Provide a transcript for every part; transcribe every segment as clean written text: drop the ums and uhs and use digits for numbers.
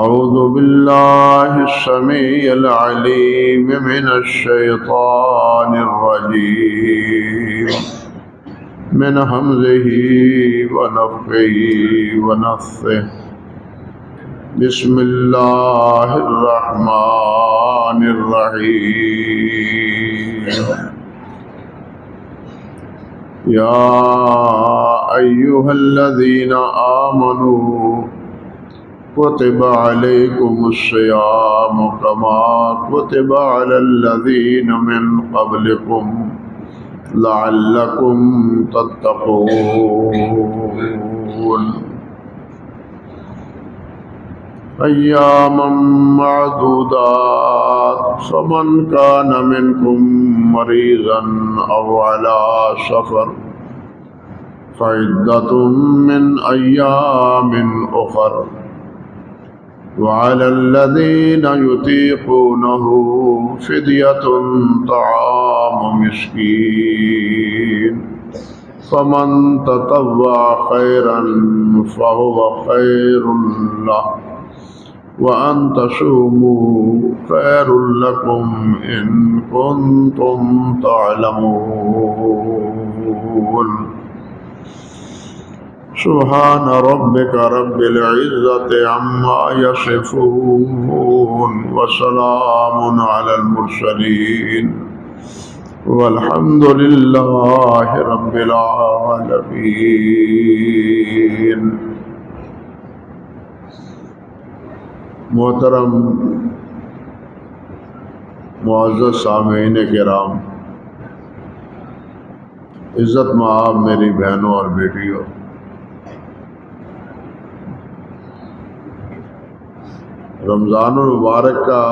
أعوذ بالله السميع العليم من الشيطان الرجيم من همزه ونفخه ونفثه بسم الله الرحمن الرحيم يا أيها الذين آمنوا كتب عليكم الصيام كما كتب على الذين من قبلكم لعلكم تتقون أياما معدودات فمن كان منكم مريضا أو على سفر فعدة من أيام أخر وعلى الذين يطيقونه فدية طعام مسكين فمن تطوع خيرا فهو خير له وأن تصوموا خير لكم إن كنتم تعلمون سبحان ربك رب العزة عما يصفون وسلام على المرسلين والحمد لله رب العالمين۔ محترم معزز سامعین کرام، عزت مآب میری بہنوں اور بیٹیوں، رمضان المبارک کا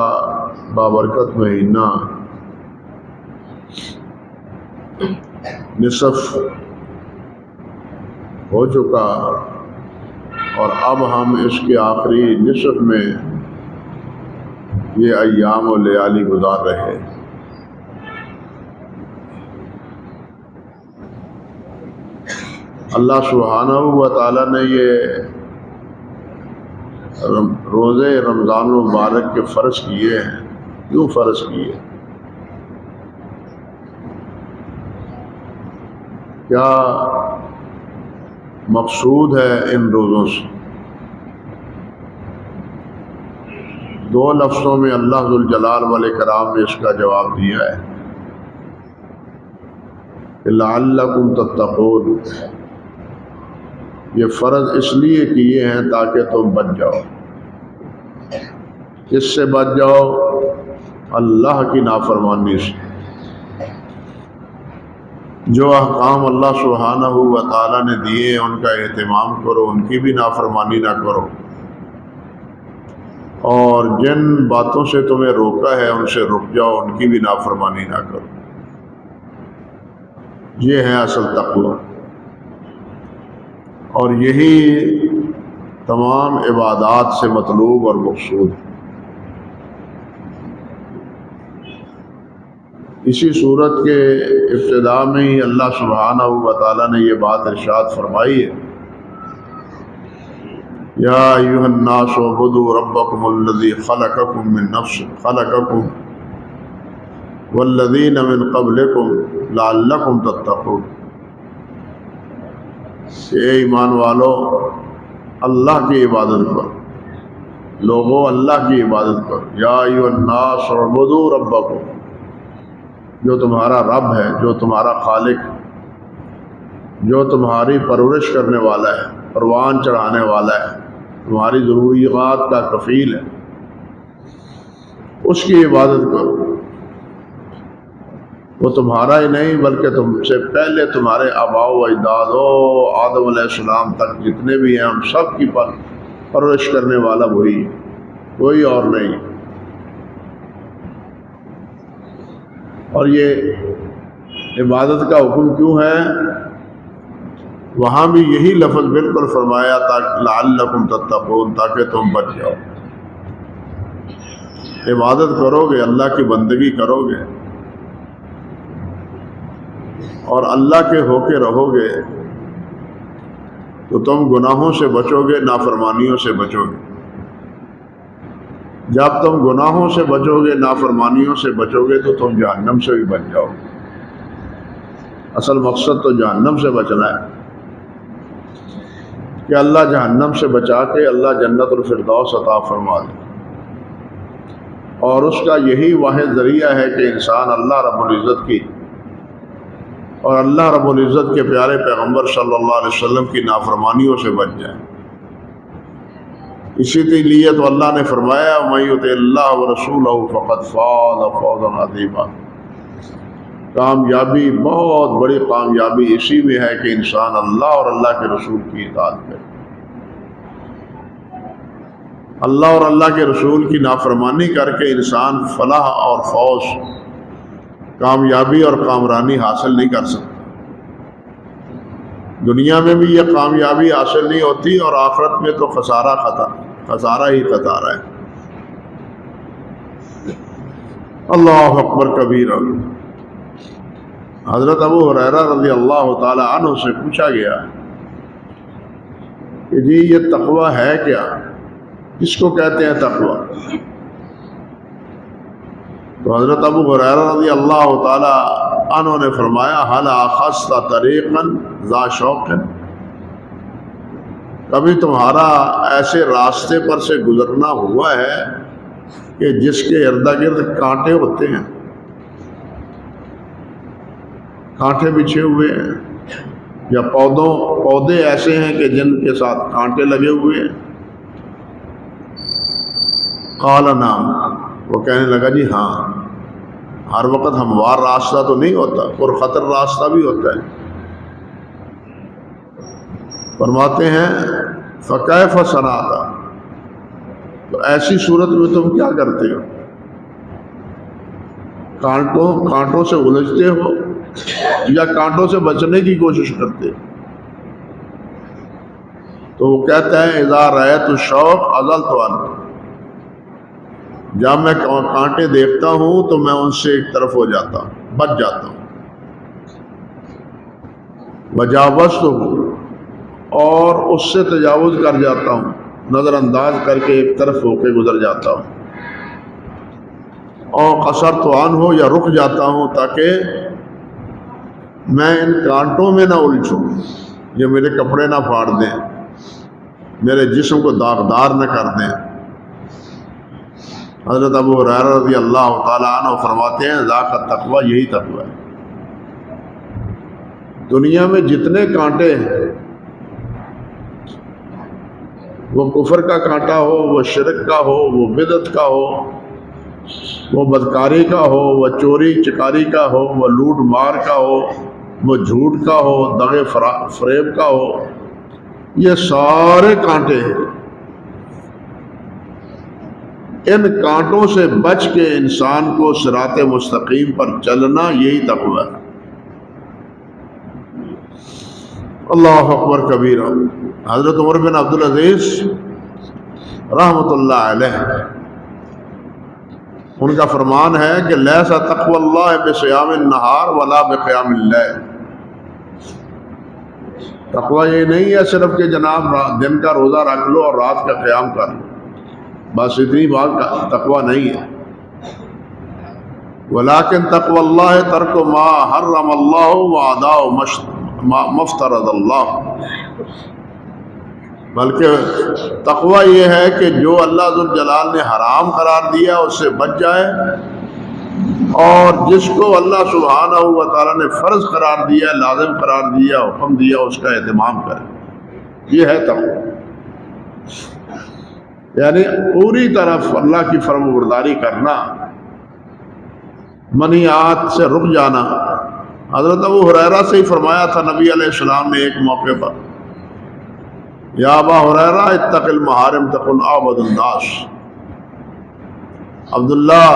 بابرکت مہینہ نصف ہو چکا اور اب ہم اس کے آخری نصف میں یہ ایام و لیالی گزار رہے ہیں۔ اللہ سبحانہ و تعالیٰ نے یہ روزے رمضان المبارک کے فرض کیے ہیں۔ کیوں فرض کیے؟ کیا مقصود ہے ان روزوں سے؟ دو لفظوں میں اللہ ذوالجلال والاکرام نے اس کا جواب دیا ہے کہ لعلکم تتقون، یہ فرض اس لیے کیے ہیں تاکہ تم بچ جاؤ۔ کس سے بچ جاؤ؟ اللہ کی نافرمانی سے۔ جو احکام اللہ سبحانہ و تعالیٰ نے دیے ہیں ان کا اہتمام کرو، ان کی بھی نافرمانی نہ کرو، اور جن باتوں سے تمہیں روکا ہے ان سے رک جاؤ، ان کی بھی نافرمانی نہ کرو۔ یہ ہے اصل تقوی، اور یہی تمام عبادات سے مطلوب اور مقصود ہے۔ اسی صورت کے ابتدا میں ہی اللہ سبحانہ و تعالیٰ نے یہ بات ارشاد فرمائی ہے، یا ایھا الناس اعبدوا ربکم الذی خلقکم من نفس خلقکم والذین من قبلکم لعلکم تتقون۔ اے ایمان والو، اللہ کی عبادت کرو، لوگوں اللہ کی عبادت کرو۔ یا ایھا الناس اعبدوا ربکم، جو تمہارا رب ہے، جو تمہارا خالق، جو تمہاری پرورش کرنے والا ہے، پروان چڑھانے والا ہے، تمہاری ضروریات کا کفیل ہے، اس کی عبادت کرو۔ وہ تمہارا ہی نہیں بلکہ تم سے پہلے تمہارے آباء و اجداد آدم علیہ السلام تک جتنے بھی ہیں، ہم سب کی پرورش کرنے والا وہی ہے، کوئی اور نہیں۔ اور یہ عبادت کا حکم کیوں ہے؟ وہاں بھی یہی لفظ بالکل فرمایا تھا، لعلکم تتقون، تاکہ تم بچ جاؤ۔ عبادت کرو گے، اللہ کی بندگی کرو گے اور اللہ کے ہو کے رہو گے تو تم گناہوں سے بچو گے، نافرمانیوں سے بچو گے۔ جب تم گناہوں سے بچو گے، نافرمانیوں سے بچو گے تو تم جہنم سے بھی بچ جاؤ گے۔ اصل مقصد تو جہنم سے بچنا ہے کہ اللہ جہنم سے بچا کے اللہ جنت الفردوس عطا فرما دے، اور اس کا یہی واحد ذریعہ ہے کہ انسان اللہ رب العزت کی اور اللہ رب العزت کے پیارے پیغمبر صلی اللہ علیہ وسلم کی نافرمانیوں سے بچ جائے۔ اسی لیے تو اللہ نے فرمایا وَمَن يُطِعِ اللَّهَ وَرَسُولَهُ فَقَدْ فَازَ فَوْزًا عَظِيمًا۔ کامیابی، بہت بڑی کامیابی اسی میں ہے کہ انسان اللہ اور اللہ کے رسول کی اطاعت کرے۔ اللہ اور اللہ کے رسول کی نافرمانی کر کے انسان فلاح اور فوز، کامیابی اور کامرانی حاصل نہیں کر سکتا۔ دنیا میں بھی یہ کامیابی حاصل نہیں ہوتی اور آخرت میں تو خسارہ ہی خسارہ ہے۔ اللہ اکبر کبیرہ۔ حضرت ابو ہریرہ رضی اللہ تعالی عنہ سے پوچھا گیا کہ جی یہ تقوی ہے کیا؟ کس کو کہتے ہیں تقوی؟ تو حضرت ابو ہریرہ رضی اللہ تعالی عنہ نے فرمایا هل اخذت طریقا ذا شوق، کبھی تمہارا ایسے راستے پر سے گزرنا ہوا ہے کہ جس کے ارد گرد کانٹے ہوتے ہیں، کانٹے بچھے ہوئے ہیں، یا پودے ایسے ہیں کہ جن کے ساتھ کانٹے لگے ہوئے ہیں؟ قال نعم، وہ کہنے لگا جی ہاں، ہر وقت ہموار راستہ تو نہیں ہوتا، پرخطر راستہ بھی ہوتا ہے۔ فرماتے ہیں فکیف صنعت، تو ایسی صورت میں تم کیا کرتے ہو؟ کانٹوں سے الجھتے ہو یا کانٹوں سے بچنے کی کوشش کرتے ہو؟ تو وہ کہتا ہے اذا رأیت الشوق عزلت عنہ، جب میں کانٹے دیکھتا ہوں تو میں ان سے ایک طرف ہو جاتا ہوں، بچ جاتا ہوں۔ وجاوزت ہوں، اور اس سے تجاوز کر جاتا ہوں، نظر انداز کر کے ایک طرف ہو کے گزر جاتا ہوں۔ اور قصرت عنہ، یا رک جاتا ہوں تاکہ میں ان کانٹوں میں نہ الجھوں، یہ میرے کپڑے نہ پھاڑ دیں، میرے جسم کو داغدار نہ کر دیں۔ حضرت ابو ہریرہ رضی اللہ تعالیٰ عنہ فرماتے ہیں ذاک التقوی، یہی تقوی ہے۔ دنیا میں جتنے کانٹے ہیں، وہ کفر کا کانٹا ہو، وہ شرک کا ہو، وہ بدعت کا ہو، وہ بدکاری کا ہو، وہ چوری چکاری کا ہو، وہ لوٹ مار کا ہو، وہ جھوٹ کا ہو، دغے فریب کا ہو، یہ سارے کانٹے ہیں۔ ان کانٹوں سے بچ کے انسان کو صراط مستقیم پر چلنا، یہی تقوی ہے۔ اللہ اکبر کبیرہ۔ حضرت عمر بن عبدالعزیز رحمۃ اللہ علیہ، ان کا فرمان ہے کہ لیس تقوی اللہ بصیام النہار ولا بقیام اللیل، تقوی یہ نہیں ہے صرف کہ جناب دن کا روزہ رکھ لو اور رات کا قیام کر لو، بس اتنی بات کا تقوی نہیں ہے۔ ولیکن تقوی اللہ ترک ما حرم اللہ واداء ما افترض اللہ، بلکہ تقوی یہ ہے کہ جو اللہ ذوالجلال نے حرام قرار دیا اس سے بچ جائے، اور جس کو اللہ سبحانہ و تعالیٰ نے فرض قرار دیا، لازم قرار دیا، حکم دیا، اس کا اہتمام کرے، یہ ہے تقوی۔ یعنی پوری طرف اللہ کی فرم برداری کرنا، منہیات سے رک جانا۔ حضرت ابو ہریرہ سے ہی فرمایا تھا نبی علیہ السلام نے ایک موقع پر، یا ابا ہریرہ اتق المحارم تکن اعبد الناس، عبداللہ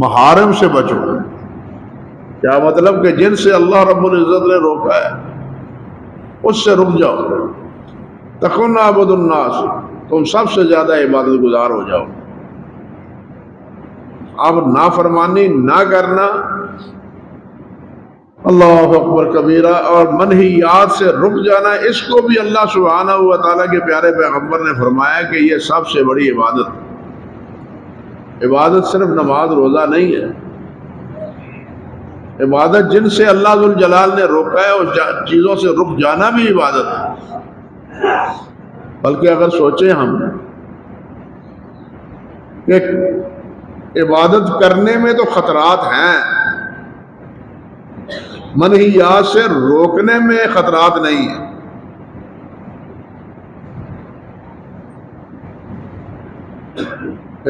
محارم سے بچو۔ کیا مطلب کہ جن سے اللہ رب العزت نے روکا ہے اس سے رک جاؤ، تکن اعبد الناس، تم سب سے زیادہ عبادت گزار ہو جاؤ۔ اب نافرمانی نہ کرنا، اللہ اکبر کبیرہ، اور منہیات سے رک جانا، اس کو بھی اللہ سبحانہ و تعالیٰ کے پیارے پیغمبر نے فرمایا کہ یہ سب سے بڑی عبادت عبادت صرف نماز روزہ نہیں ہے. عبادت جن سے اللہ ذوالجلال نے روکا ہے اس چیزوں سے رک جانا بھی عبادت ہے. بلکہ اگر سوچیں ہم کہ عبادت کرنے میں تو خطرات ہیں، منہیات سے روکنے میں خطرات نہیں ہیں.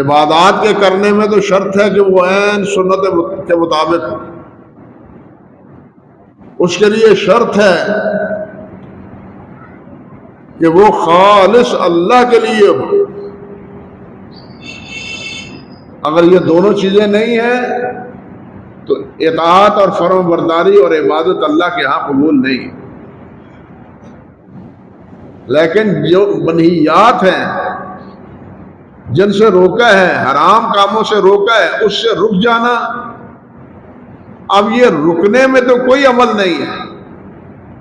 عبادات کے کرنے میں تو شرط ہے کہ وہ عین سنت کے مطابق، اس کے لیے شرط ہے کہ وہ خالص اللہ کے لیے ہو. اگر یہ دونوں چیزیں نہیں ہیں تو اطاعت اور فرم برداری اور عبادت اللہ کے ہاں قبول نہیں. لیکن جو منہیات ہیں، جن سے روکا ہے، حرام کاموں سے روکا ہے، اس سے رک جانا، اب یہ رکنے میں تو کوئی عمل نہیں ہے،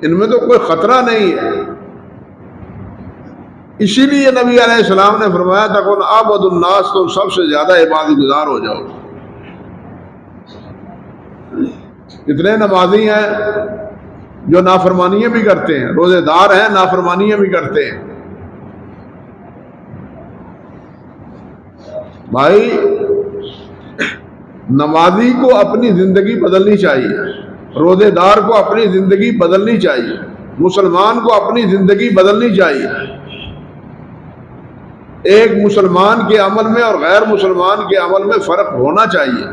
ان میں تو کوئی خطرہ نہیں ہے. اسی لیے نبی علیہ السلام نے فرمایا تھا کہ عبد الناس، تم سب سے زیادہ عبادت گزار ہو جاؤ. اتنے نمازی ہیں جو نافرمانیاں بھی کرتے ہیں، روزے دار ہیں نافرمانیاں بھی کرتے ہیں. بھائی نمازی کو اپنی زندگی بدلنی چاہیے، روزے دار کو اپنی زندگی بدلنی چاہیے، مسلمان کو اپنی زندگی بدلنی چاہیے. ایک مسلمان کے عمل میں اور غیر مسلمان کے عمل میں فرق ہونا چاہیے.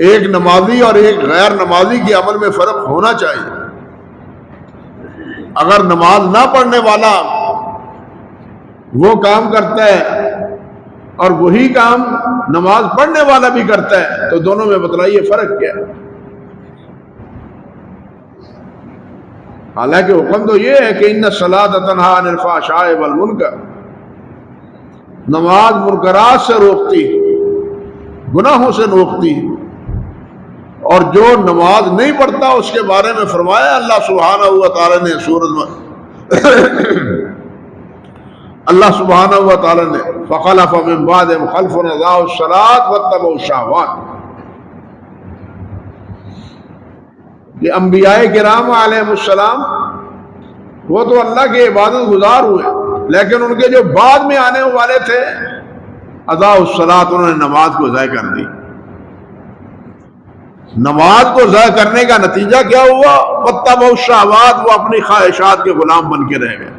ایک نمازی اور ایک غیر نمازی کے عمل میں فرق ہونا چاہیے. اگر نماز نہ پڑھنے والا وہ کام کرتا ہے اور وہی کام نماز پڑھنے والا بھی کرتا ہے تو دونوں میں بتلائیے فرق کیا ہے؟ حالانکہ حکم تو یہ ہے کہ ان الصلاۃ تنہی عن الفحشاء والمنکر، نماز منکرات سے روکتی، گناہوں سے روکتی. اور جو نماز نہیں پڑھتا اس کے بارے میں فرمایا اللہ سبحانہ و تعالی نے سورۃ میں اللہ سبحانہ و تعالی نے فخلف من بعدهم خلف اضاعوا الصلاۃ واتبعوا الشہوات، کہ انبیاء کرام علیہ السلام وہ تو اللہ کے عبادت گزار ہوئے، لیکن ان کے جو بعد میں آنے والے تھے اضاعوا الصلاۃ، انہوں نے نماز کو ضائع کر دی. نماز کو ضائع کرنے کا نتیجہ کیا ہوا؟ واتبعوا الشہوات، وہ اپنی خواہشات کے غلام بن کے رہ گئے.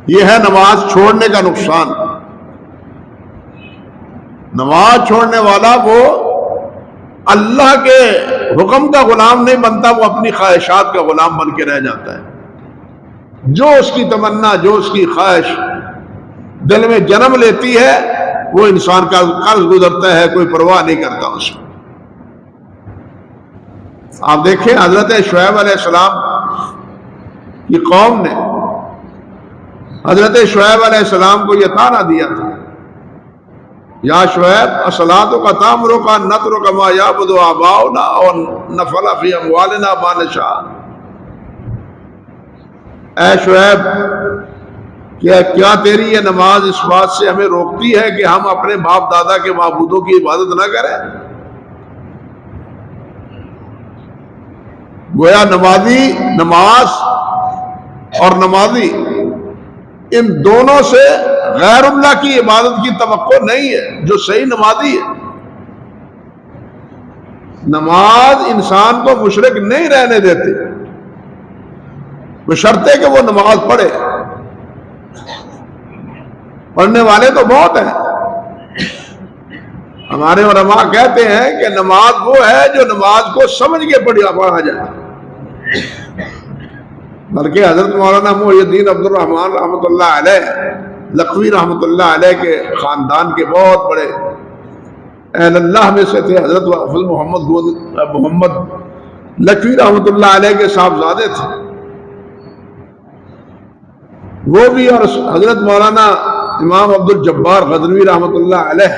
یہ ہے نماز چھوڑنے کا نقصان. نماز چھوڑنے والا وہ اللہ کے حکم کا غلام نہیں بنتا، وہ اپنی خواہشات کا غلام بن کے رہ جاتا ہے. جو اس کی تمنا، جو اس کی خواہش دل میں جنم لیتی ہے وہ انسان کا قرض گزرتا ہے، کوئی پرواہ نہیں کرتا اس میں. آپ دیکھیں حضرت شعیب علیہ السلام کی قوم نے حضرت شعیب علیہ السلام کو یہ طعنہ دیا تھا، یا شعیب اصلاتک تأمرک ان نترک ما یعبد آباؤنا ونفعل فی اموالنا ما نشاء. اے شعیب کیا تیری یہ نماز اس بات سے ہمیں روکتی ہے کہ ہم اپنے باپ دادا کے معبودوں کی عبادت نہ کریں؟ گویا نماز اور نمازی ان دونوں سے غیر اللہ کی عبادت کی توقع نہیں ہے. جو صحیح نمازی ہے، نماز انسان کو مشرک نہیں رہنے دیتی، بشرطے کہ وہ نماز پڑھے. پڑھنے والے تو بہت ہیں. ہمارے علماء کہتے ہیں کہ نماز وہ ہے جو نماز کو سمجھ کے پڑھا جائے. بلکہ حضرت مولانا محی الدین عبد الرحمن رحمۃ اللہ علیہ لکھوی رحمۃ اللہ علیہ کے خاندان کے بہت بڑے اہل اللہ میں سے تھے. حضرت حافظ محمد لکھوی رحمۃ اللہ علیہ کے صاحبزادے تھے وہ بھی، اور حضرت مولانا امام عبد الجبار غزنوی رحمۃ اللہ علیہ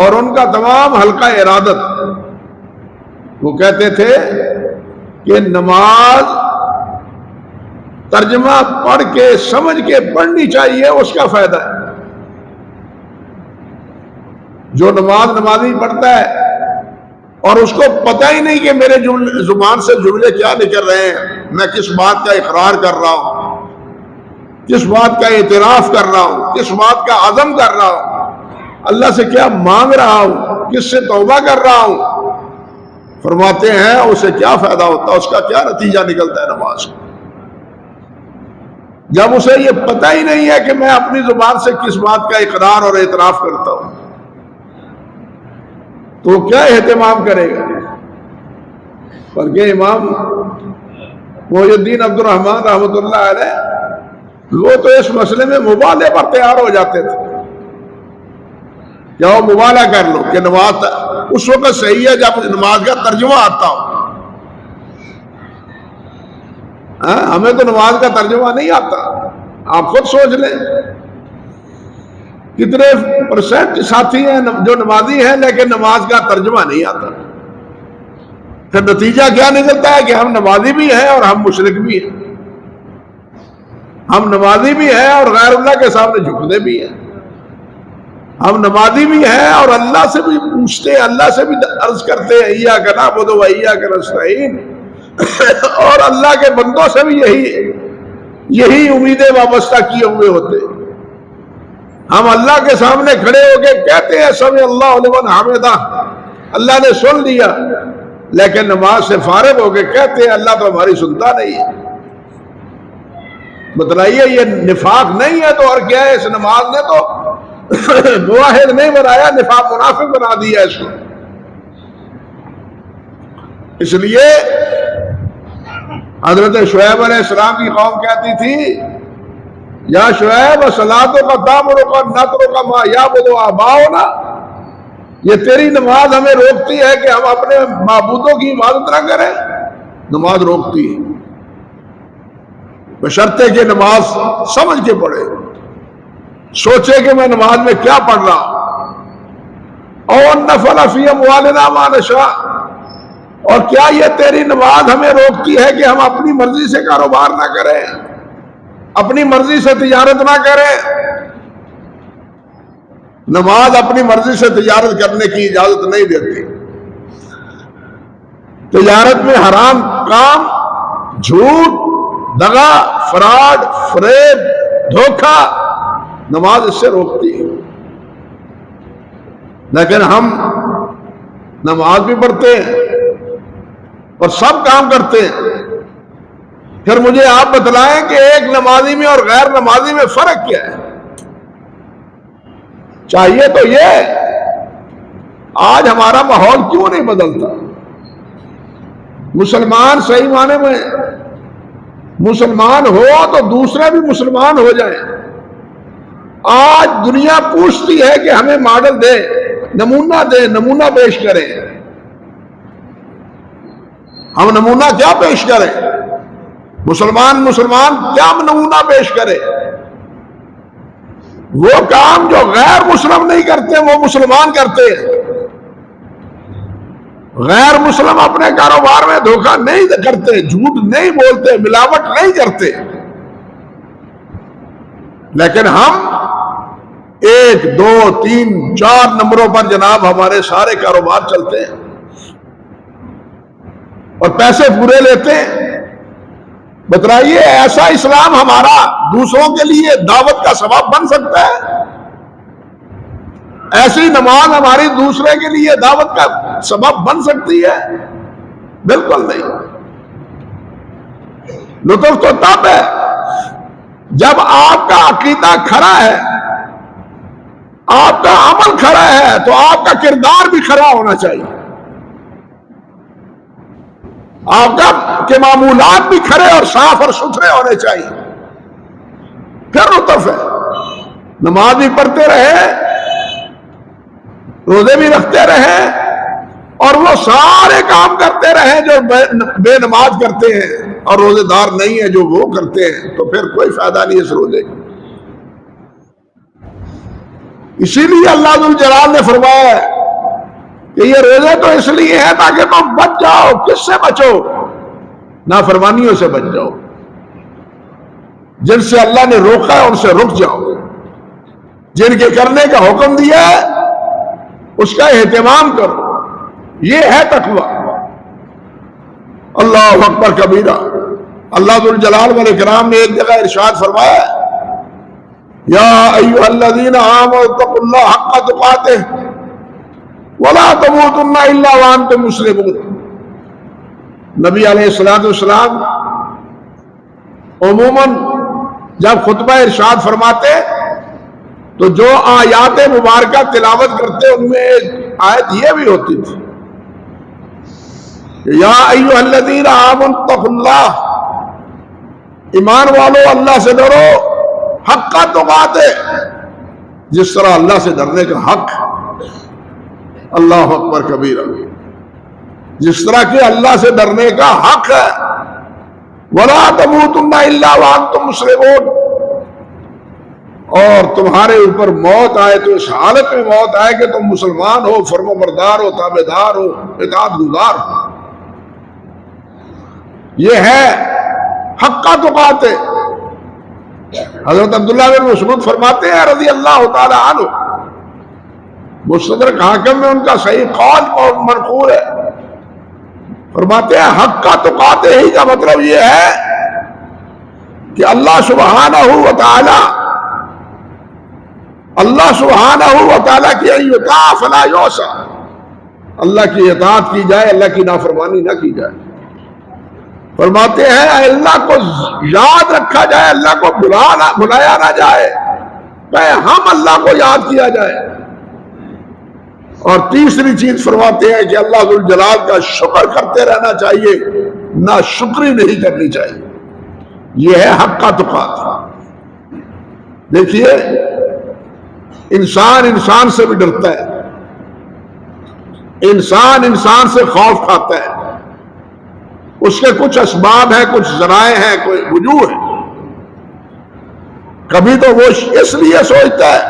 اور ان کا تمام حلقہ ارادت، وہ کہتے تھے کہ نماز ترجمہ پڑھ کے سمجھ کے پڑھنی چاہیے، اس کا فائدہ ہے۔ جو نمازی پڑھتا ہے اور اس کو پتہ ہی نہیں کہ میرے زبان سے جملے کیا نکل رہے ہیں، میں کس بات کا اقرار کر رہا ہوں، کس بات کا اعتراف کر رہا ہوں، کس بات کا عزم کر رہا ہوں، اللہ سے کیا مانگ رہا ہوں، کس سے توبہ کر رہا ہوں، فرماتے ہیں اسے کیا فائدہ ہوتا ہے، اس کا کیا نتیجہ نکلتا ہے نماز کا۔ جب اسے یہ پتہ ہی نہیں ہے کہ میں اپنی زبان سے کس بات کا اقرار اور اعتراف کرتا ہوں، تو کیا اہتمام کرے گا؟ بلکہ امام محی الدین عبد الرحمن رحمۃ اللہ علیہ وہ تو اس مسئلے میں مبالغے پر تیار ہو جاتے تھے، کیا وہ مبالغہ کر لو کہ نماز اس وقت صحیح ہے جب نماز کا ترجمہ آتا ہو۔ ہمیں تو نماز کا ترجمہ نہیں آتا، آپ خود سوچ لیں کتنے پرسنٹ ساتھی ہیں جو نمازی ہیں لیکن نماز کا ترجمہ نہیں آتا۔ پھر نتیجہ کیا نکلتا ہے کہ ہم نمازی بھی ہیں اور ہم مشرک بھی ہیں، ہم نمازی بھی ہیں اور غیر اللہ کے سامنے جھکتے بھی ہیں، ہم نمازی بھی ہیں اور اللہ سے بھی پوچھتے ہیں، اللہ سے بھی عرض کرتے ہیں ایاک نعبد و ایاک نستعین، اور اللہ کے بندوں سے بھی یہی امیدیں وابستہ کیے ہوئے ہوتے ہیں۔ ہم اللہ کے سامنے کھڑے ہو کے کہتے ہیں سمع اللہ لمن حمدہ، اللہ نے سن لیا، لیکن نماز سے فارغ ہو کے کہتے ہیں اللہ تو ہماری سنتا نہیں ہے۔ بتلائیے یہ نفاق نہیں ہے تو اور کیا ہے؟ اس نماز نے تو موحد نہیں بنایا، نفاق منافق بنا دیا اس کو۔ اس لیے حضرت شعیب علیہ السلام کی قوم کہتی تھی یا شعیب صلاتک تامرک ان نترک ما یعبد آباؤنا، یہ تیری نماز ہمیں روکتی ہے کہ ہم اپنے معبودوں کی عبادت نہ کریں۔ نماز روکتی ہے، بشرطے کہ نماز سمجھ کے پڑھے، سوچے کہ میں نماز میں کیا پڑھ رہا ہوں۔ اور نفل فی اموالنا ما نشاء، اور کیا یہ تیری نماز ہمیں روکتی ہے کہ ہم اپنی مرضی سے کاروبار نہ کریں، اپنی مرضی سے تجارت نہ کریں؟ نماز اپنی مرضی سے تجارت کرنے کی اجازت نہیں دیتی۔ تجارت میں حرام کام، جھوٹ، دغا، فراڈ، فریب، دھوکہ، نماز اس سے روکتی ہے۔ لیکن ہم نماز بھی پڑھتے ہیں اور سب کام کرتے ہیں۔ پھر مجھے آپ بتلائیں کہ ایک نمازی میں اور غیر نمازی میں فرق کیا ہے؟ چاہیے تو یہ آج ہمارا ماحول کیوں نہیں بدلتا؟ مسلمان صحیح معنی میں مسلمان ہو تو دوسرے بھی مسلمان ہو جائیں۔ آج دنیا پوچھتی ہے کہ ہمیں ماڈل دے، نمونہ دے، نمونہ پیش کریں۔ ہم نمونہ کیا پیش کریں؟ مسلمان کیا نمونہ پیش کرے؟ وہ کام جو غیر مسلم نہیں کرتے وہ مسلمان کرتے ہیں۔ غیر مسلم اپنے کاروبار میں دھوکہ نہیں کرتے، جھوٹ نہیں بولتے، ملاوٹ نہیں کرتے، لیکن ہم 1 2 3 4 نمبروں پر جناب ہمارے سارے کاروبار چلتے ہیں اور پیسے پورے لیتے ہیں۔ بتلائیے ایسا اسلام ہمارا دوسروں کے لیے دعوت کا سبب بن سکتا ہے؟ ایسی نماز ہماری دوسرے کے لیے دعوت کا سبب بن سکتی ہے؟ بالکل نہیں۔ لطف تو تب ہے جب آپ کا عقیدہ کھرا ہے، آپ کا عمل کھرا ہے، تو آپ کا کردار بھی کھرا ہونا چاہیے، آپ کا کے معمولات بھی کھرے اور صاف اور ستھرے ہونے چاہیے، پھر لطف ہے۔ نماز بھی پڑھتے رہے، روزے بھی رکھتے رہے، اور وہ سارے کام کرتے رہے جو بے نماز کرتے ہیں اور روزے دار نہیں ہے جو وہ کرتے ہیں، تو پھر کوئی فائدہ نہیں اس روزے کا۔ اسی لیے اللہ ذو الجلال نے فرمایا کہ یہ روزے تو اس لیے ہے تاکہ تم بچ جاؤ۔ کس سے بچو؟ نافرمانیوں سے بچ جاؤ۔ جن سے اللہ نے روکا ہے ان سے رک جاؤ، جن کے کرنے کا حکم دیا ہے اس کا اہتمام کرو، یہ ہے تقوی۔ اللہ اکبر کبیرہ۔ اللہ ذو الجلال والاکرام نے ایک جگہ ارشاد فرمایا، یا ایھا الذین آمنوا اتقوا اللہ حق تقاتہ ولا تموتن الا وانتم مسلمون۔ نبی علیہ الصلوۃ والسلام عموماً جب خطبہ ارشاد فرماتے تو جو آیات مبارکہ تلاوت کرتے ان میں ایک آیت یہ بھی ہوتی تھی، یا ایھا الذین آمنوا اتقوا اللہ، ایمان والو اللہ سے ڈرو، حق تقاتہ، جس طرح اللہ سے ڈرنے کا حق۔ اللہ اکبر کبیرہ، جس طرح کہ اللہ سے ڈرنے کا حق ہے۔ وَلَا تَمُوتُنَّ إِلَّا وَأَنْتُمْ مُسْلِمُونَ، اور تمہارے اوپر موت آئے تو اس حالت میں موت آئے کہ تم مسلمان ہو، فرما بردار ہو، تابعدار ہو، اطاعت گزار ہو۔ یہ ہے حق تقاتہ۔ حضرت عبداللہ بن مسعود فرماتے ہیں رضی اللہ تعالی عنہ، مستدرک حاکم میں ان کا صحیح قول منقول ہے، فرماتے ہیں حق تقاتہ ہی کا مطلب یہ ہے کہ اللہ سبحانہ و تعالی کی ان یطاع فلا یعصی، اللہ کی اطاعت کی جائے، اللہ کی نافرمانی نہ کی جائے۔ فرماتے ہیں اللہ کو یاد رکھا جائے، اللہ کو بلایا نہ جائے، ہم اللہ کو یاد کیا جائے۔ اور تیسری چیز فرماتے ہیں کہ اللہ ذو الجلال کا شکر کرتے رہنا چاہیے، نہ شکری نہیں کرنی چاہیے۔ یہ ہے حق تقاتہ۔ دیکھیے انسان سے بھی ڈرتا ہے، انسان سے خوف کھاتا ہے، اس کے کچھ اسباب ہیں، کچھ ذرائع ہیں، کوئی وجوہ ہے۔ کبھی تو وہ اس لیے سوچتا ہے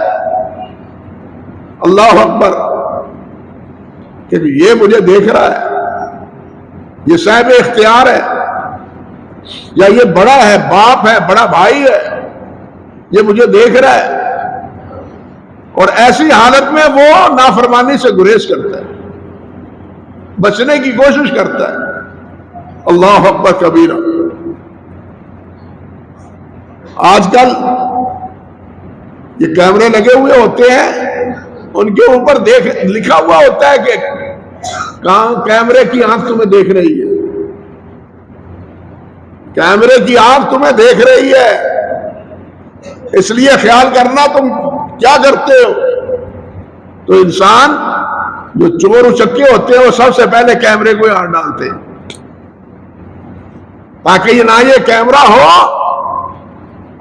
اللہ اکبر کہ یہ مجھے دیکھ رہا ہے، یہ صاحب اختیار ہے، یا یہ بڑا ہے، باپ ہے، بڑا بھائی ہے، یہ مجھے دیکھ رہا ہے، اور ایسی حالت میں وہ نافرمانی سے گریز کرتا ہے، بچنے کی کوشش کرتا ہے۔ اللہ اکبر کبیرہ۔ آج کل یہ کیمرے لگے ہوئے ہوتے ہیں، ان کے اوپر لکھا ہوا ہوتا ہے کہ کیمرے کی آنکھ تمہیں دیکھ رہی ہے، کیمرے کی آنکھ تمہیں دیکھ رہی ہے، اس لیے خیال کرنا تم کیا کرتے ہو۔ تو انسان جو چور اچکے ہوتے ہیں وہ سب سے پہلے کیمرے کو ہاتھ ڈالتے ہیں، تاکہ یہ نہ یہ کیمرہ ہو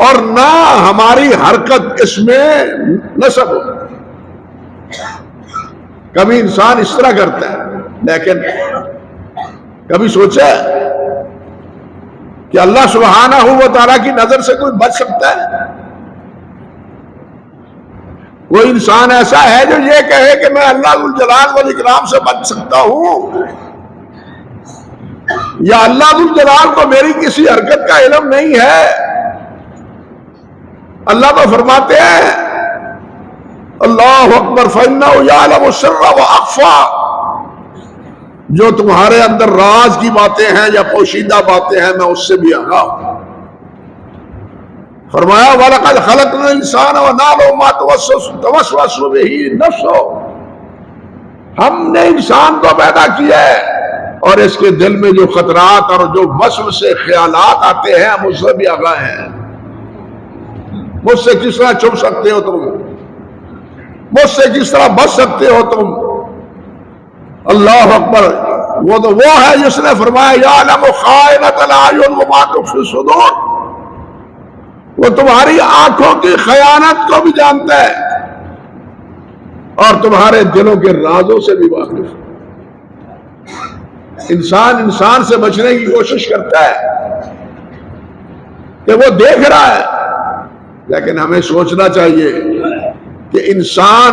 اور نہ ہماری حرکت اس میں نصب ہو۔ کبھی انسان اس طرح کرتا ہے، لیکن کبھی سوچا کہ اللہ سبحانہ و تعالیٰ کی نظر سے کوئی بچ سکتا ہے؟ کوئی انسان ایسا ہے جو یہ کہے کہ میں اللہ ذو الجلال والاکرام سے بچ سکتا ہوں؟ یا اللہ ذو الجلال کو میری کسی حرکت کا علم نہیں ہے؟ اللہ تو فرماتے ہیں اللہ اکبر فإنہ یعلم السر وأخفى، جو تمہارے اندر راز کی باتیں ہیں یا پوشیدہ باتیں ہیں میں اس سے بھی آگاہ ہوں۔ فرمایا وَلَقَدْ خَلَقْنَا الْإِنسَانَ وَنَعْلَمُ مَا تُوَسْوِسُ بِهِ نَفْسُهُ، ہم نے انسان کو پیدا کیا ہے اور اس کے دل میں جو خطرات اور جو وسوسے خیالات آتے ہیں ہم اس سے بھی آگاہ ہیں۔ مجھ سے کس طرح چھپ سکتے ہو تم، مجھ سے کس طرح بچ سکتے ہو تم؟ اللہ اکبر۔ وہ تو وہ ہے جس نے فرمایا یعلم خائنۃ الاعین وما تخفی الصدور، وہ تمہاری آنکھوں کی خیانت کو بھی جانتا ہے اور تمہارے دلوں کے رازوں سے بھی واقف ہے۔ انسان سے بچنے کی کوشش کرتا ہے کہ وہ دیکھ رہا ہے، لیکن ہمیں سوچنا چاہیے کہ انسان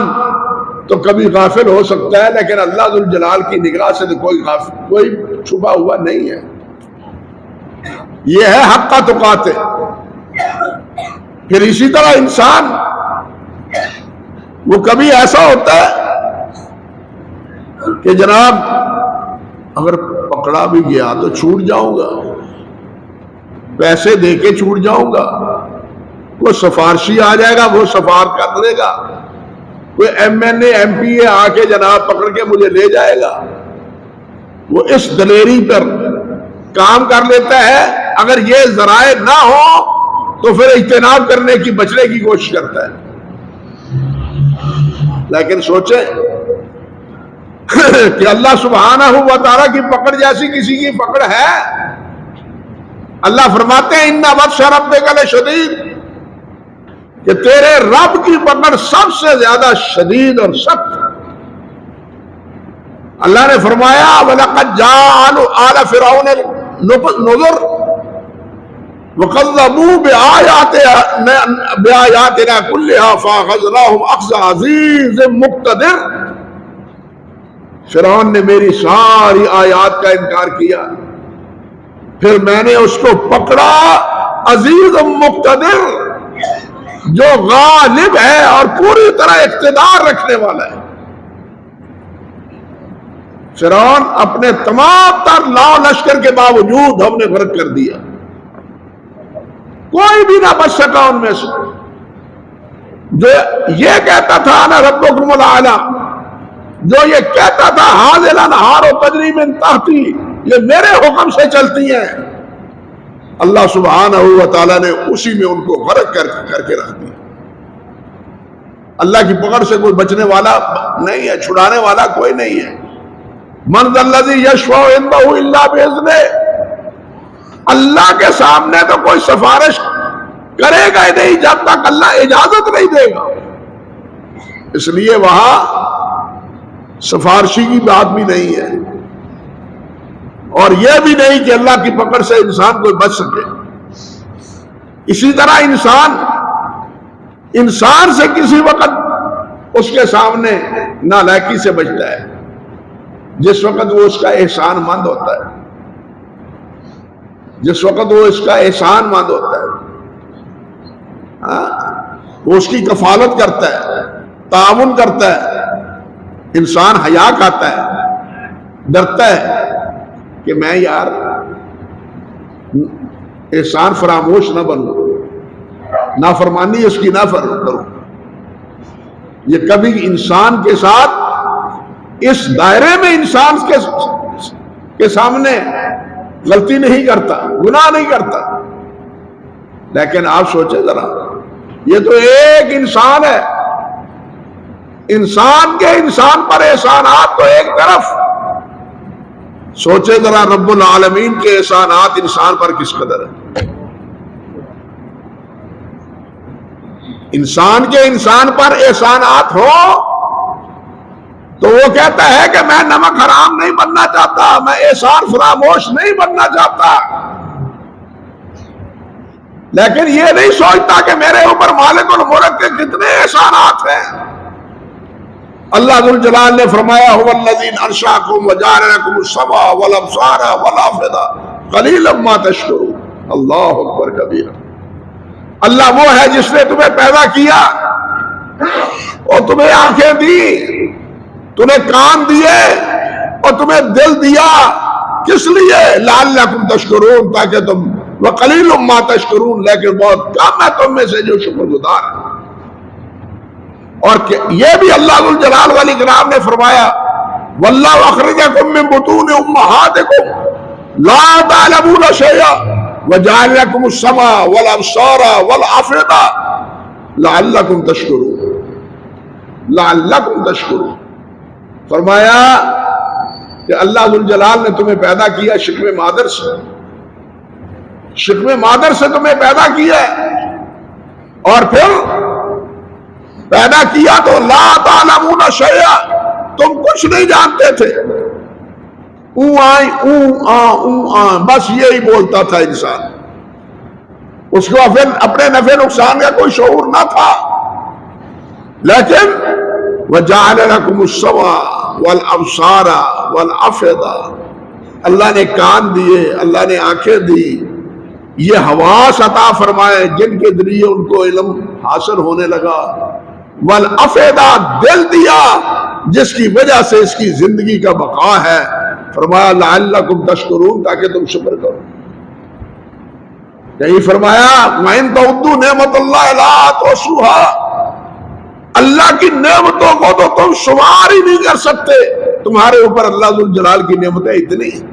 تو کبھی غافل ہو سکتا ہے، لیکن اللہ ذو الجلال کی نگاہ سے تو کوئی چھپا ہوا نہیں ہے۔ یہ ہے حق تقاتہ۔ پھر اسی طرح انسان وہ کبھی ایسا ہوتا ہے کہ جناب اگر پکڑا بھی گیا تو چھوٹ جاؤں گا، پیسے دے کے چھوٹ جاؤں گا، کوئی سفارشی آ جائے گا وہ سفارت کر لے گا، کوئی M N A M P A آ کے جناب پکڑ کے مجھے لے جائے گا، وہ اس دلیری پر کام کر لیتا ہے۔ اگر یہ ذرائع نہ ہو تو پھر اجتناب کرنے کی، بچنے کی کوشش کرتا ہے۔ لیکن سوچیں کہ اللہ سبحانہ و تعالیٰ کی پکڑ جیسی کسی کی پکڑ ہے؟ اللہ فرماتے ہیں اِنَّ بَطْشَ رَبِّكَ لَشَدِيدٌ، کہ تیرے رب کی پکڑ سب سے زیادہ شدید اور سخت۔ اللہ نے فرمایا وَلَقَدْ جَاءَ آلَ فِرْعَوْنَ النُّذُرُ وَكَذَّبُوا بِآيَاتِنَا كُلِّهَا فَأَخَذْنَاهُمْ أَخْذَ عَزِيزٍ مُقْتَدِرٍ۔ فرعون نے میری ساری آیات کا انکار کیا، پھر میں نے اس کو پکڑا عزیز مقتدر، جو غالب ہے اور پوری طرح اقتدار رکھنے والا ہے۔ فرعون اپنے تمام تر لاؤ لشکر کے باوجود ہم نے غرق کر دیا، کوئی بھی نہ بچ سکا ان میں سے۔ جو یہ کہتا تھا انا ربکم الاعلی، جو یہ کہتا تھا ھذا الانہار تجری من تحتی، یہ میرے حکم سے چلتی ہیں، اللہ سبحانہ و تعالیٰ نے اسی میں ان کو غرق کر کے رکھ دیا۔ اللہ کی پکڑ سے کوئی بچنے والا نہیں ہے، چھڑانے والا کوئی نہیں ہے۔ من ذا الذی یشفع عندہ الا باذنہ، اللہ کے سامنے تو کوئی سفارش کرے گا ہی نہیں جب تک اللہ اجازت نہیں دے گا۔ اس لیے وہاں سفارشی کی بات بھی نہیں ہے، اور یہ بھی نہیں کہ اللہ کی پکڑ سے انسان کوئی بچ سکے۔ اسی طرح انسان سے کسی وقت اس کے سامنے نالائکی سے بچتا ہے، جس وقت وہ اس کا احسان مند ہوتا ہے، جس وقت وہ اس کا احسان مند ہوتا ہے، وہ اس کی کفالت کرتا ہے، تعاون کرتا ہے۔ انسان حیا کھاتا ہے، ڈرتا ہے کہ میں یار احسان فراموش نہ بنوں، نافرمانی اس کی نہ کروں۔ یہ کبھی انسان کے ساتھ اس دائرے میں انسان کے سامنے غلطی نہیں کرتا، گناہ نہیں کرتا۔ لیکن آپ سوچیں ذرا، یہ تو ایک انسان ہے، انسان کے انسان پر احسانات تو ایک طرف، سوچے ذرا رب العالمین کے احسانات انسان پر کس قدر ہے۔ انسان کے انسان پر احسانات ہو تو وہ کہتا ہے کہ میں نمک حرام نہیں بننا چاہتا، میں احسان فراموش نہیں بننا چاہتا، لیکن یہ نہیں سوچتا کہ میرے اوپر مالک الملک کے کتنے احسانات ہیں۔ اللہ ذو الجلال نے فرمایا هو الذی انشأکم وجعل لکم السمع والابصار والافئدہ قلیلا ما تشکرون۔ اللہ اکبر کبیرا۔ اللہ وہ ہے جس نے تمہیں پیدا کیا اور تمہیں آنکھیں دی، تمہیں کان دیے اور تمہیں دل دیا، کس لیے؟ لعلکم تشکرون، تاکہ تم، وقلیل ما تشکرون، لیکن بہت کم ہے تم میں سے جو شکر گزار ہے۔ اور یہ بھی اللہ ذو الجلال والاکرام نے فرمایا واللہ اخرجکم من بطون امہاتکم لا تعلمون شیئا وجعل لکم السمع والابصار والافئدہ لعلکم تشکرون، لعلکم تشکرون۔ فرمایا کہ اللہ ذو الجلال نے تمہیں پیدا کیا شکم مادر سے، شکم مادر سے تمہیں پیدا کیا، اور پھر پیدا کیا تو لا تعلمون شیئا، تم کچھ نہیں جانتے تھے، اوں آئیں اوں آ، بس یہی بولتا تھا انسان، اس کو اپنے نفع نقصان کا کوئی شعور نہ تھا۔ لیکن وَجَعَلَ لَكُمُ السَّمْعَ وَالْأَبْصَارَ وَالْأَفْئِدَةَ، اللہ نے کان دیے، اللہ نے آنکھیں دی، یہ حواس عطا فرمائے جن کے ذریعے ان کو علم حاصل ہونے لگا، والافئدہ دل دیا جس کی وجہ سے اس کی زندگی کا بقا ہے، فرمایا لعلکم تشکرون تاکہ تم شکر کرو۔ یہی فرمایا وَإِن تَعُدُّوا نِعْمَتَ اللَّهِ لَا تُحْصُوهَا، اللہ کی نعمتوں کو تو تم شمار ہی نہیں کر سکتے، تمہارے اوپر اللہ ذوالجلال کی نعمتیں اتنی ہیں،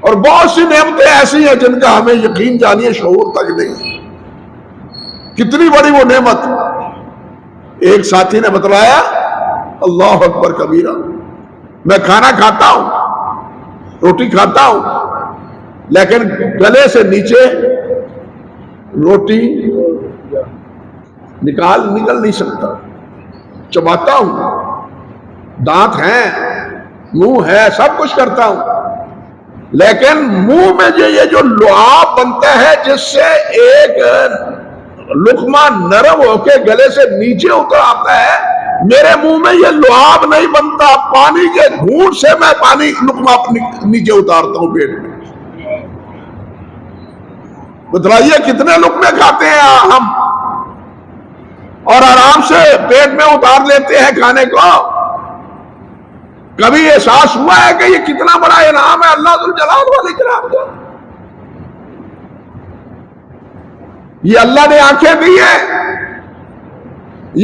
اور بہت سی نعمتیں ایسی ہیں جن کا ہمیں یقین جانیے شعور تک نہیں۔ کتنی بڑی وہ نعمت! ایک ساتھی نے بتلایا اللہ اکبر کبیرہ، میں کھانا کھاتا ہوں، روٹی کھاتا ہوں، لیکن گلے سے نیچے روٹی نکل نہیں سکتا، چباتا ہوں، دانت ہیں، منہ ہے، سب کچھ کرتا ہوں، لیکن منہ میں یہ جو لعاب بنتا ہے جس سے ایک لقمہ نرم ہو کے گلے سے نیچے اتر آتا ہے، میرے منہ میں یہ لعاب نہیں بنتا، پانی کے گھونٹ سے میں پانی لقمہ نیچے اتارتا ہوں پیٹ میں۔ بتلائیے کتنے لقمے کھاتے ہیں ہم اور آرام سے پیٹ میں اتار لیتے ہیں کھانے کو؟ کبھی احساس ہوا ہے کہ یہ کتنا بڑا انعام ہے اللہ ذوالجلال والاکرام کا؟ یہ اللہ نے آنکھیں دی ہیں،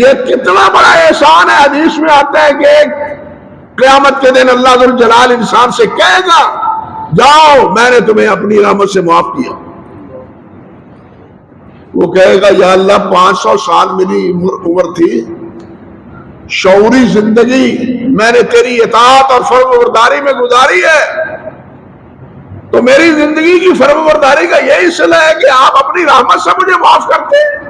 یہ کتنا بڑا احسان ہے۔ حدیث میں آتا ہے کہ قیامت کے دن اللہ ذوالجلال انسان سے کہے گا جاؤ میں نے تمہیں اپنی رحمت سے معاف کیا۔ وہ کہے گا یا اللہ 500 سال میری عمر تھی، شعوری زندگی میں نے تیری اطاعت اور فرمانبرداری میں گزاری ہے، تو میری زندگی کی فرمانبرداری کا یہی صلہ ہے کہ آپ اپنی رحمت سے مجھے معاف کرتے ہیں۔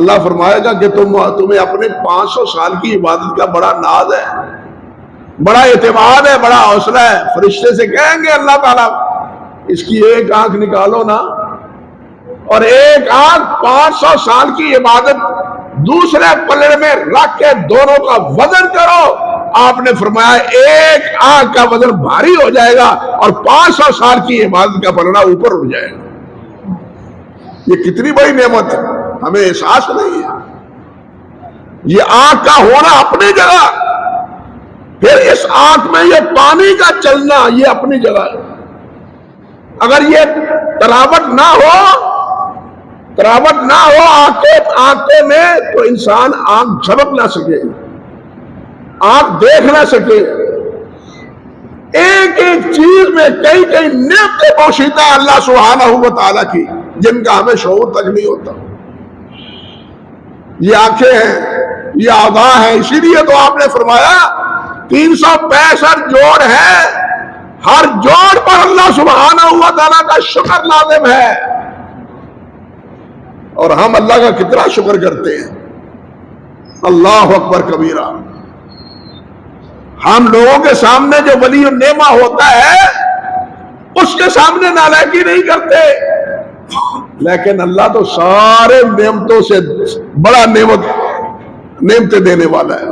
اللہ فرمائے گا کہ تمہیں اپنے 500 سال کی عبادت کا بڑا ناز ہے، بڑا اعتماد ہے، بڑا حوصلہ ہے۔ فرشتے سے کہیں گے اللہ تعالیٰ اس کی ایک آنکھ نکالو نا، اور ایک آنکھ 500 سال کی عبادت دوسرے پلڑے میں رکھ کے دونوں کا وزن کرو۔ آپ نے فرمایا ایک آنکھ کا وزن بھاری ہو جائے گا اور 500 سال کی عبادت کا پلڑا اوپر اٹھ جائے گا۔ یہ کتنی بڑی نعمت ہے، ہمیں احساس نہیں ہے۔ یہ آنکھ کا ہونا اپنی جگہ، پھر اس آنکھ میں یہ پانی کا چلنا یہ اپنی جگہ ہے۔ اگر یہ تراوٹ نہ ہو آنکھوں میں تو انسان آنکھ جھپک نہ سکے، آنکھ دیکھ نہ سکے۔ ایک ایک چیز میں کئی نعمتیں پوشیدہ ہے اللہ سبحانہ و تعالیٰ کی، جن کا ہمیں شعور تک نہیں ہوتا۔ یہ آنکھیں ہیں، یہ اعضاء ہیں، اسی لیے تو آپ نے فرمایا 365 جوڑ ہیں، ہر جوڑ پر اللہ سبحانہ و تعالیٰ کا شکر لازم ہے، اور ہم اللہ کا کتنا شکر کرتے ہیں۔ اللہ اکبر کبیرہ۔ ہم لوگوں کے سامنے جو ولی النعمہ ہوتا ہے اس کے سامنے نالائکی نہیں کرتے، لیکن اللہ تو سارے نعمتوں سے بڑا نعمتیں دینے والا ہے،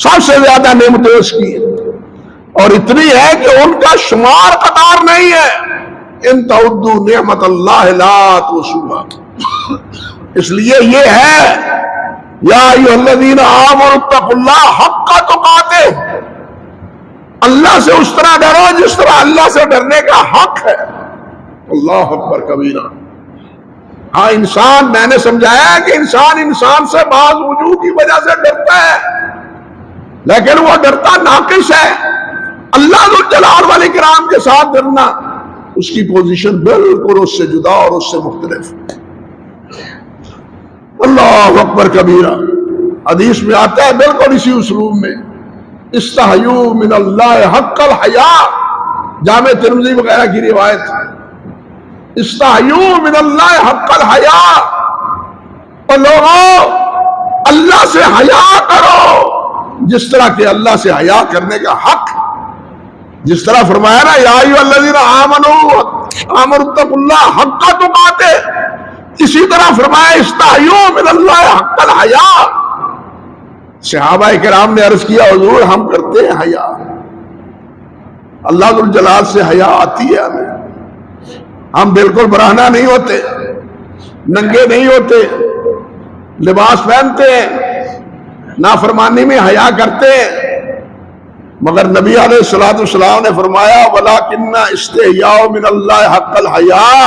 سب سے زیادہ نعمتیں اس کی ہیں، اور اتنی ہے کہ ان کا شمار قطار نہیں ہے۔ ان تعدوا نعمت اللہ لا تحصوها، اس لیے یہ ہے یا ایھا الذین آمنوا اتقوا اللہ حق تقاتہ، اللہ سے اس طرح ڈرو جس طرح اللہ سے ڈرنے کا حق ہے۔ اللہ اکبر کبیرہ۔ ہاں انسان، میں نے سمجھایا ہے کہ انسان سے بعض وجوہ کی وجہ سے ڈرتا ہے، لیکن وہ ڈرتا ناقص ہے۔ اللہ ذوالجلال والاکرام کے ساتھ ڈرنا، اس کی پوزیشن بالکل اس سے جدا اور اس سے مختلف۔ اللہ اکبر کبیرہ۔ حدیث میں آتا ہے بالکل اسی اسلوب میں، استحیوا من اللہ حق الحیاء، جامع ترمذی وغیرہ کی روایت، استحیوا من اللہ حق الحیاء، اور لوگوں اللہ سے حیا کرو جس طرح کہ اللہ سے حیا کرنے کا حق، جس طرح فرمایا نا یا ایھا الذین آمنوا اتقوا اللہ حق تقاتہ، اسی طرح فرمایا استحیوا من اللہ حق الحیاء۔ صحابہ کرام نے عرض کیا حضور ہم کرتے ہیں حیا، اللہ ذوالجلال سے حیا آتی ہے ہمیں، ہم بالکل برہنہ نہیں ہوتے، ننگے نہیں ہوتے، لباس پہنتے ہیں، نافرمانی میں حیا کرتے ہیں، مگر نبی علیہ الصلوۃ والسلام نے فرمایا وَلَكِنَّ اسْتِحْيَاءَ مِنَ اللَّهِ حَقَّ الْحَيَاءِ،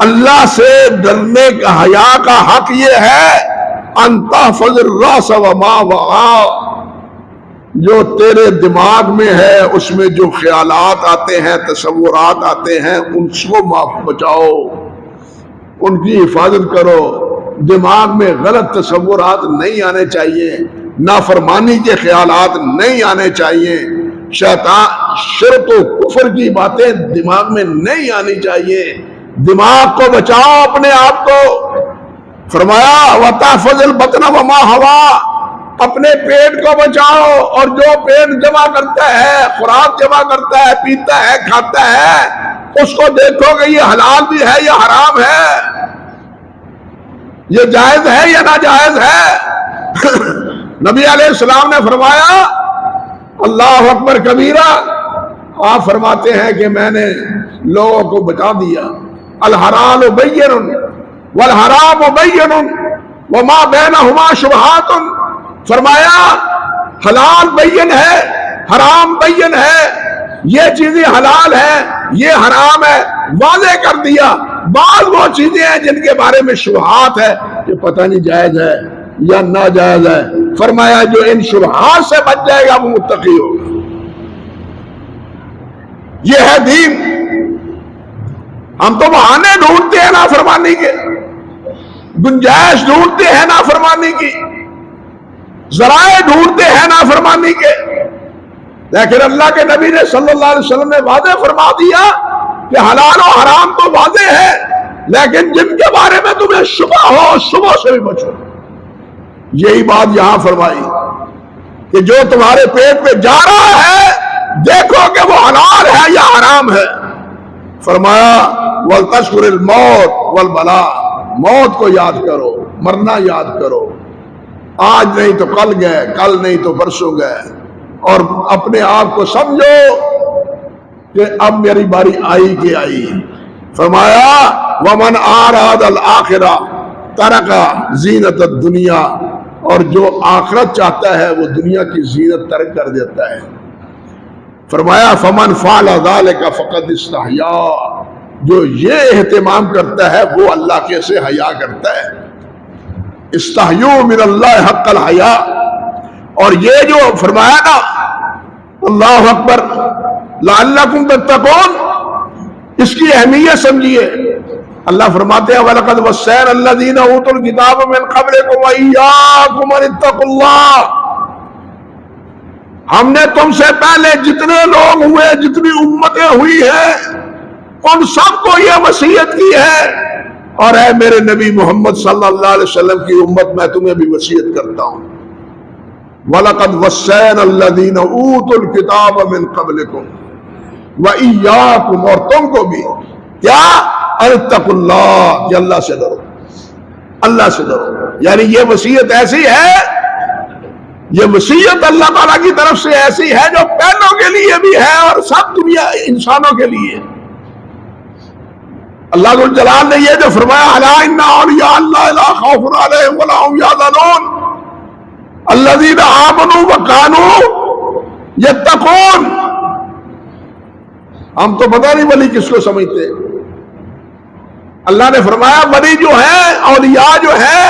اللہ سے ڈرنے کا حیا کا حق یہ ہے ان تحفظ الرأس وما وعى، جو تیرے دماغ میں ہے اس میں جو خیالات آتے ہیں، تصورات آتے ہیں، ان کو بچاؤ، ان کی حفاظت کرو، دماغ میں غلط تصورات نہیں آنے چاہیے، نافرمانی کے خیالات نہیں آنے چاہیے، شیطان شرک و کفر کی باتیں دماغ میں نہیں آنی چاہیے، دماغ کو بچاؤ اپنے آپ کو۔ فرمایا وَتَحْفَظِ الْبَطْنَ وَمَا هَوَىٰ، اپنے پیٹ کو بچاؤ، اور جو پیٹ جمع کرتا ہے، خوراک جمع کرتا ہے، پیتا ہے، کھاتا ہے، اس کو دیکھو کہ یہ حلال بھی ہے یا حرام ہے، یہ جائز ہے یا ناجائز ہے۔ نبی علیہ السلام نے فرمایا اللہ اکبر کبیرہ، آپ فرماتے ہیں کہ میں نے لوگوں کو بتا دیا الحلال بین والحرام بین وما بینہما شبہات، فرمایا حلال بین ہے، حرام بین ہے، یہ چیزیں حلال ہے، یہ حرام ہے، واضح کر دیا۔ بعض وہ چیزیں ہیں جن کے بارے میں شبہات ہے کہ پتہ نہیں جائز ہے یا ناجائز ہے، فرمایا جو ان شبہات سے بچ جائے گا وہ متقی ہوگا۔ یہ ہے دین۔ ہم تو بہانے ڈھونڈتے ہیں نافرمانی کے، گنجائش ڈھونڈتے ہیں نافرمانی کی، ذرائع ڈھونڈتے ہیں نافرمانی کے، لیکن اللہ کے نبی نے صلی اللہ علیہ وسلم نے واضح فرما دیا کہ حلال و حرام تو واضح ہے، لیکن جن کے بارے میں تمہیں شبہ ہو شبہ سے بھی بچو۔ یہی بات یہاں فرمائی کہ جو تمہارے پیٹ میں جا رہا ہے دیکھو کہ وہ حلال ہے یا حرام ہے۔ فرمایا وَلْتَذْكُرِ الْمَوْتَ وَالْبَلَاءَ، موت کو یاد کرو، مرنا یاد کرو، آج نہیں تو کل گئے، کل نہیں تو پرسوں گئے، اور اپنے آپ کو سمجھو کہ اب میری باری آئی کہ آئی۔ فرمایا وَمَنْ أَرَادَ الْآخِرَةَ تَرَكَ زِينَةَ الدُّنْيَا، اور جو آخرت چاہتا ہے وہ دنیا کی زینت ترک کر دیتا ہے۔ فرمایا فَمَنْ فَعَلَ ذَلِكَ فَقَدْ اسْتَحْيَا، جو یہ اہتمام کرتا ہے وہ اللہ کے سے حیا کرتا ہے۔ استحیوا من اللہ حق الحیا، اور یہ جو فرمایا نا اللہ اکبر لعلکم تتقون، اس کی اہمیت سمجھیے۔ اللہ فرماتے ہیں وَلَقَدْ وَصَّيْنَا الَّذِينَ أُوتُوا الْكِتَابَ مِنْ قَبْلِكُمْ وَإِيَّاكُمْ أَنِ اتَّقُوا اللَّهَ، ہم نے تم سے پہلے جتنے لوگ ہوئے، جتنی امتیں ہوئی ہیں، ان سب کو یہ وصیت کی ہے، اور اے میرے نبی محمد صلی اللہ علیہ وسلم کی امت میں تمہیں بھی وصیت کرتا ہوں۔ وَلَقَدْ وَصَّيْنَا الَّذِينَ أُوتُوا الْكِتَابَ مِنْ قَبْلِكُمْ وَإِيَّاكُمْ، اور تم کو بھی کیا اتقوا اللہ، کہ اللہ سے ڈرو، اللہ سے ڈرو۔ یعنی یہ وصیت ایسی ہے، یہ وصیت اللہ تعالیٰ کی طرف سے ایسی ہے جو پہلوں کے لیے بھی ہے اور سب دنیا انسانوں کے لیے۔ اللہ ذو الجلال نے یہ جو فرمایا الا ان اولیاء اللہ لا خوف علیہم ولا هم یحزنون الذین آمنوا وکانوا یتقون، ہم تو پتہ نہیں ولی کس کو سمجھتے۔ اللہ نے فرمایا ولی جو ہے، اولیاء جو ہے،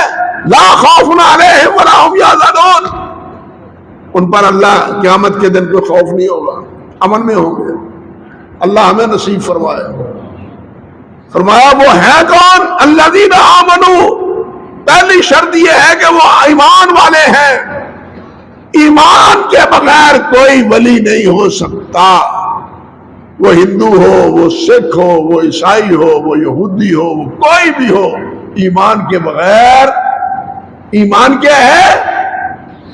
لا خوف علیہم ولا هم یحزنون، ان پر اللہ قیامت کے دن کوئی خوف نہیں ہوگا، امن میں ہوں گے۔ اللہ ہمیں نصیب فرمائے۔ فرمایا وہ ہے کون؟ الذین آمنوا، پہلی شرط یہ ہے کہ وہ ایمان والے ہیں، ایمان کے بغیر کوئی ولی نہیں ہو سکتا، وہ ہندو ہو، وہ سکھ ہو، وہ عیسائی ہو، وہ یہودی ہو، وہ کوئی بھی ہو، ایمان کے بغیر، ایمان کیا ہے؟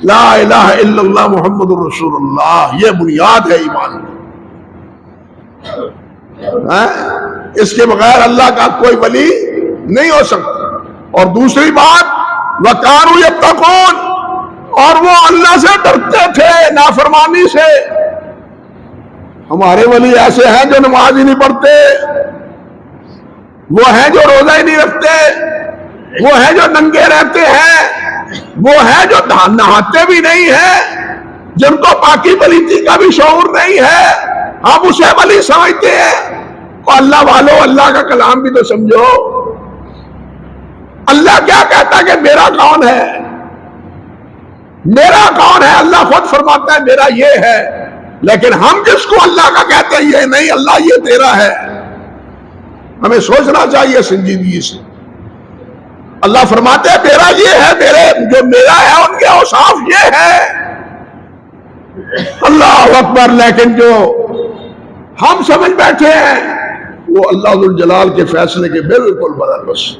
لا الہ الا اللہ محمد رسول اللہ، یہ بنیاد ہے ایمان۔ اس کے بغیر اللہ کا کوئی ولی نہیں ہو سکتا۔ اور دوسری بات وَكَانُوا يَتَّقُونَ، اور وہ اللہ سے ڈرتے تھے نافرمانی سے۔ ہمارے ولی ایسے ہیں جو نماز ہی نہیں پڑھتے، وہ ہیں جو روزہ ہی نہیں رکھتے، وہ ہیں جو ننگے رہتے ہیں، وہ ہیں جو نہاتے بھی نہیں ہیں، جن کو پاکی پلیتی کا بھی شعور نہیں ہے، ہم اسے ولی سمجھتے ہیں۔ اور اللہ والو، اللہ کا کلام بھی تو سمجھو۔ اللہ کیا کہتا ہے کہ میرا کون ہے؟ میرا کون ہے؟ اللہ خود فرماتا ہے میرا یہ ہے، لیکن ہم جس کو اللہ کا کہتے ہیں یہ نہیں، اللہ یہ تیرا ہے۔ ہمیں سوچنا چاہیے سنجیدگی سے۔ اللہ فرماتے ہیں میرا یہ ہے، میرے جو میرا ہے ان کے اوصاف یہ ہے۔ اللہ اکبر۔ لیکن جو ہم سمجھ بیٹھے ہیں وہ اللہ ذو الجلال کے فیصلے کے بالکل برعکس۔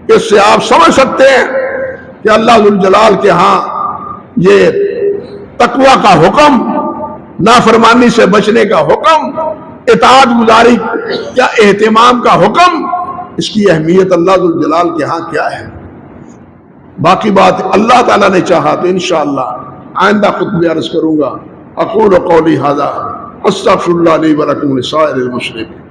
اس سے آپ سمجھ سکتے ہیں کہ اللہ ذو الجلال کے ہاں یہ تقوی کا حکم، نافرمانی سے بچنے کا حکم، اطاعت گزاری یا اہتمام کا حکم، اس کی اہمیت اللہ ذو الجلال کے ہاں کیا ہے۔ باقی بات اللہ تعالیٰ نے چاہا تو انشاءاللہ آئندہ خطبہ عرض کروں گا۔ اقول قولی ھذا استغفر اللہ لی ولکم ولسائر المسلمین۔